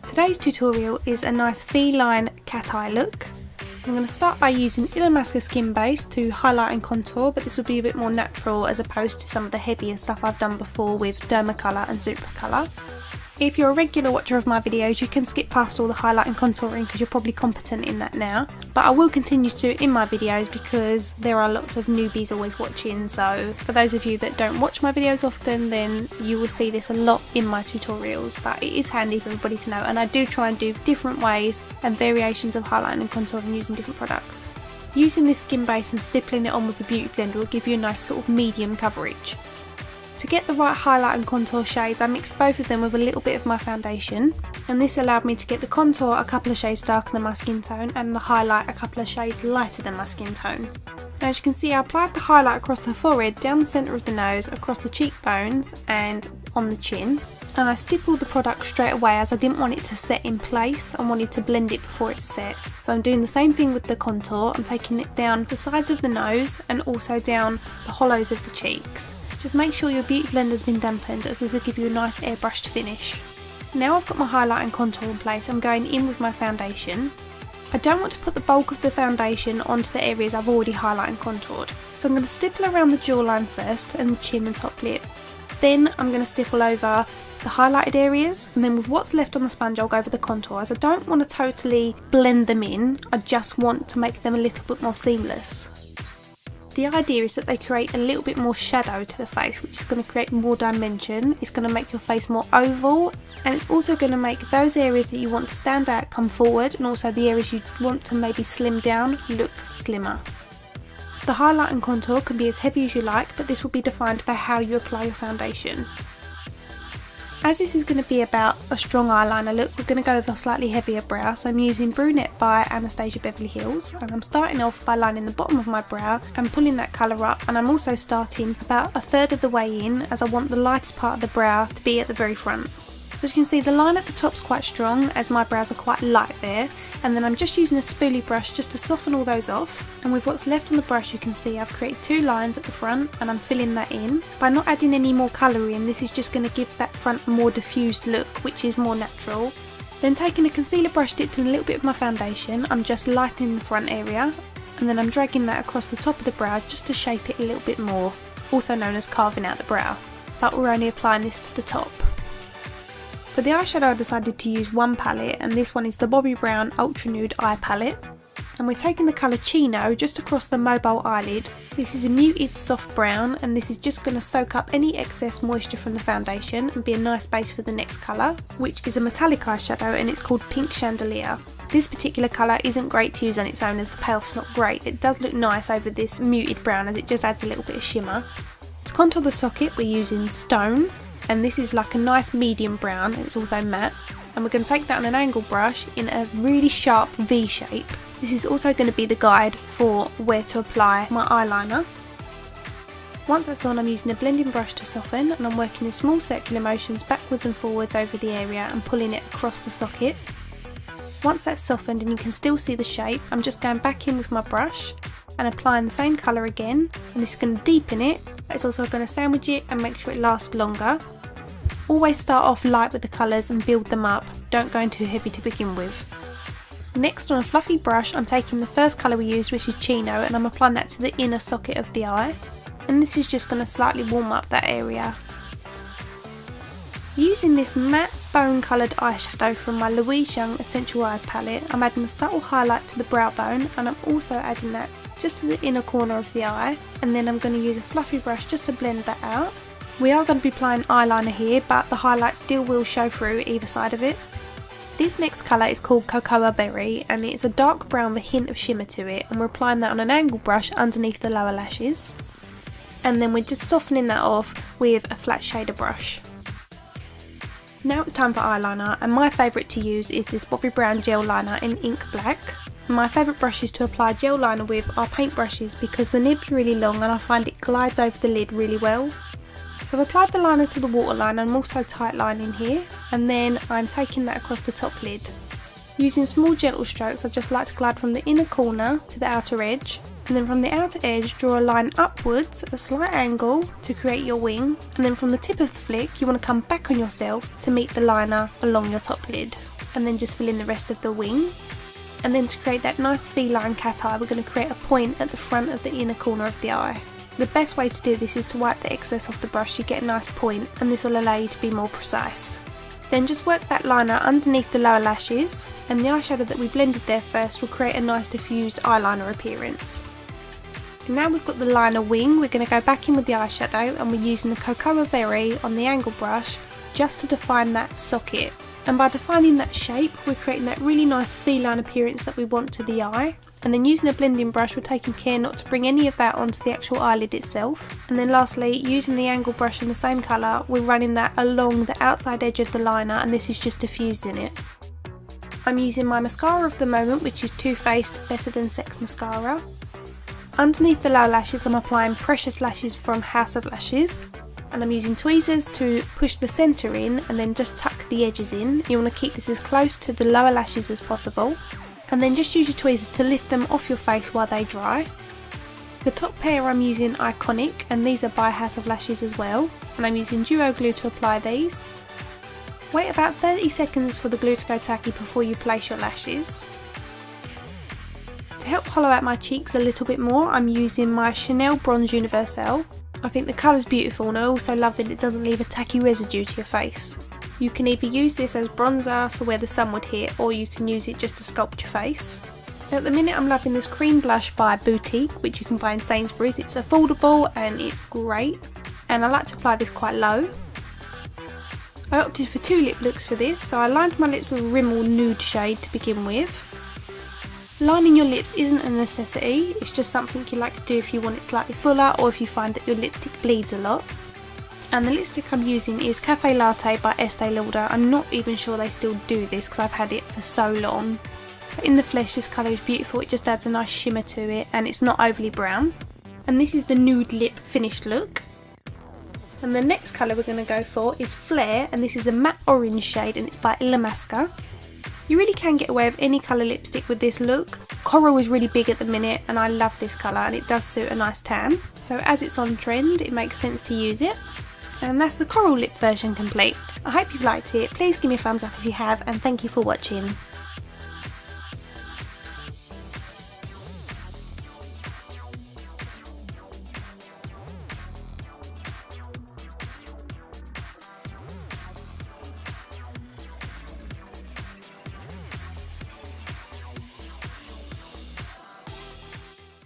Today's tutorial is a nice feline cat eye look. I'm going to start by using Eyeliner skin base to highlight and contour, but this will be a bit more natural as opposed to some of the heavier stuff I've done before with Dermacolour and Supracolour. If you're a regular watcher of my videos, you can skip past all the highlight and contouring because you're probably competent in that now. But I will continue to do it in my videos because there are lots of newbies always watching, so for those of you that don't watch my videos often, then you will see this a lot in my tutorials, but it is handy for everybody to know, and I do try and do different ways and variations of highlighting and contouring using different products. Using this skin base and stippling it on with a beauty blender will give you a nice sort of medium coverage. To get the right highlight and contour shades, I mixed both of them with a little bit of my foundation, and this allowed me to get the contour a couple of shades darker than my skin tone and the highlight a couple of shades lighter than my skin tone. Now, as you can see, I applied the highlight across the forehead, down the centre of the nose, across the cheekbones and on the chin, and I stippled the product straight away as I didn't want it to set in place. I wanted to blend it before it's set. So I'm doing the same thing with the contour. I'm taking it down the sides of the nose and also down the hollows of the cheeks. Just make sure your beauty blender's been dampened, as this will give you a nice airbrushed finish. Now I've got my highlight and contour in place, I'm going in with my foundation. I don't want to put the bulk of the foundation onto the areas I've already highlighted and contoured. So I'm going to stipple around the jawline first and the chin and top lip. Then I'm going to stipple over the highlighted areas, and then with what's left on the sponge I'll go over the contours. I don't want to totally blend them in, I just want to make them a little bit more seamless. The idea is that they create a little bit more shadow to the face, which is going to create more dimension. It's going to make your face more oval, and it's also going to make those areas that you want to stand out come forward, and also the areas you want to maybe slim down look slimmer. The highlight and contour can be as heavy as you like, but this will be defined by how you apply your foundation. As this is going to be about a strong eyeliner look, we're going to go with a slightly heavier brow, so I'm using Brunette by Anastasia Beverly Hills, and I'm starting off by lining the bottom of my brow and pulling that colour up, and I'm also starting about a third of the way in, as I want the lightest part of the brow to be at the very front. So as you can see, the line at the top's quite strong as my brows are quite light there, and then I'm just using a spoolie brush just to soften all those off, and with what's left on the brush you can see I've created two lines at the front and I'm filling that in. By not adding any more colour in, this is just going to give that front a more diffused look, which is more natural. Then taking a concealer brush dipped in a little bit of my foundation, I'm just lightening the front area, and then I'm dragging that across the top of the brow just to shape it a little bit more, also known as carving out the brow, but we're only applying this to the top. For the eyeshadow I decided to use one palette, and this one is the Bobbi Brown Ultra Nude Eye Palette. And we're taking the colour Chino just across the mobile eyelid. This is a muted soft brown, and this is just going to soak up any excess moisture from the foundation and be a nice base for the next colour, which is a metallic eyeshadow, and it's called Pink Chandelier. This particular colour isn't great to use on its own as the payoff's not great. It does look nice over this muted brown as it just adds a little bit of shimmer. To contour the socket we're using Stone, and this is like a nice medium brown, and it's also matte, and we're going to take that on an angle brush in a really sharp V shape. This is also going to be the guide for where to apply my eyeliner. Once that's on, I'm using a blending brush to soften, and I'm working in small circular motions backwards and forwards over the area and pulling it across the socket. Once that's softened and you can still see the shape, I'm just going back in with my brush and applying the same colour again, and this is going to deepen it, but it's also going to sandwich it and make sure it lasts longer. Always start off light with the colours and build them up, don't go in too heavy to begin with. Next, on a fluffy brush, I'm taking the first colour we used, which is Chino, and I'm applying that to the inner socket of the eye, and this is just going to slightly warm up that area. Using this matte bone coloured eyeshadow from my Louise Young Essential Eyes palette, I'm adding a subtle highlight to the brow bone, and I'm also adding that just to the inner corner of the eye, and then I'm going to use a fluffy brush just to blend that out. We are going to be applying eyeliner here, but the highlight still will show through either side of it. This next colour is called Cocoa Berry, and it's a dark brown with a hint of shimmer to it, and we're applying that on an angle brush underneath the lower lashes. And then we're just softening that off with a flat shader brush. Now it's time for eyeliner, and my favourite to use is this Bobbi Brown gel liner in Ink Black. My favourite brushes to apply gel liner with are paint brushes because the nib's really long and I find it glides over the lid really well. So I've applied the liner to the waterline, and I'm also tight lining here, and then I'm taking that across the top lid. Using small gentle strokes, I just like to glide from the inner corner to the outer edge, and then from the outer edge draw a line upwards at a slight angle to create your wing, and then from the tip of the flick you want to come back on yourself to meet the liner along your top lid, and then just fill in the rest of the wing. And then to create that nice feline cat eye, we're going to create a point at the front of the inner corner of the eye. The best way to do this is to wipe the excess off the brush so you get a nice point, and this will allow you to be more precise. Then just work that liner underneath the lower lashes, and the eyeshadow that we blended there first will create a nice diffused eyeliner appearance. And now we've got the liner wing, we're going to go back in with the eyeshadow, and we're using the Cocoa Berry on the angle brush just to define that socket. And by defining that shape, we're creating that really nice feline appearance that we want to the eye. And then using a blending brush, we're taking care not to bring any of that onto the actual eyelid itself. And then lastly, using the angle brush in the same colour, we're running that along the outside edge of the liner, and this is just diffusing it. I'm using my mascara of the moment, which is Too Faced Better Than Sex Mascara. Underneath the lower lashes, I'm applying Precious Lashes from House of Lashes. And I'm using tweezers to push the centre in and then just tuck the edges in. You want to keep this as close to the lower lashes as possible, and then just use your tweezers to lift them off your face while they dry. The top pair I'm using Iconic, and these are by House of Lashes as well, and I'm using duo glue to apply these. Wait about 30 seconds for the glue to go tacky before you place your lashes. To help hollow out my cheeks a little bit more, I'm using my Chanel Bronze Universelle. I think the colour's beautiful, and I also love that it doesn't leave a tacky residue to your face. You can either use this as bronzer, so where the sun would hit, or you can use it just to sculpt your face. At the minute I'm loving this cream blush by Boutique, which you can buy in Sainsbury's. It's affordable and it's great, and I like to apply this quite low. I opted for 2 lip looks for this, so I lined my lips with a Rimmel nude shade to begin with. Lining your lips isn't a necessity, it's just something you like to do if you want it slightly fuller or if you find that your lipstick bleeds a lot. And the lipstick I'm using is Cafe Latte by Estee Lauder. I'm not even sure they still do this because I've had it for so long. But in the flesh this colour is beautiful, it just adds a nice shimmer to it, and it's not overly brown. And this is the nude lip finished look. And the next colour we're going to go for is Flare, and this is a matte orange shade, and it's by Illamasqua. You really can get away with any colour lipstick with this look. Coral is really big at the minute, and I love this colour, and it does suit a nice tan. So as it's on trend, it makes sense to use it. And that's the coral lip version complete. I hope you've liked it. Please give me a thumbs up if you have, and thank you for watching.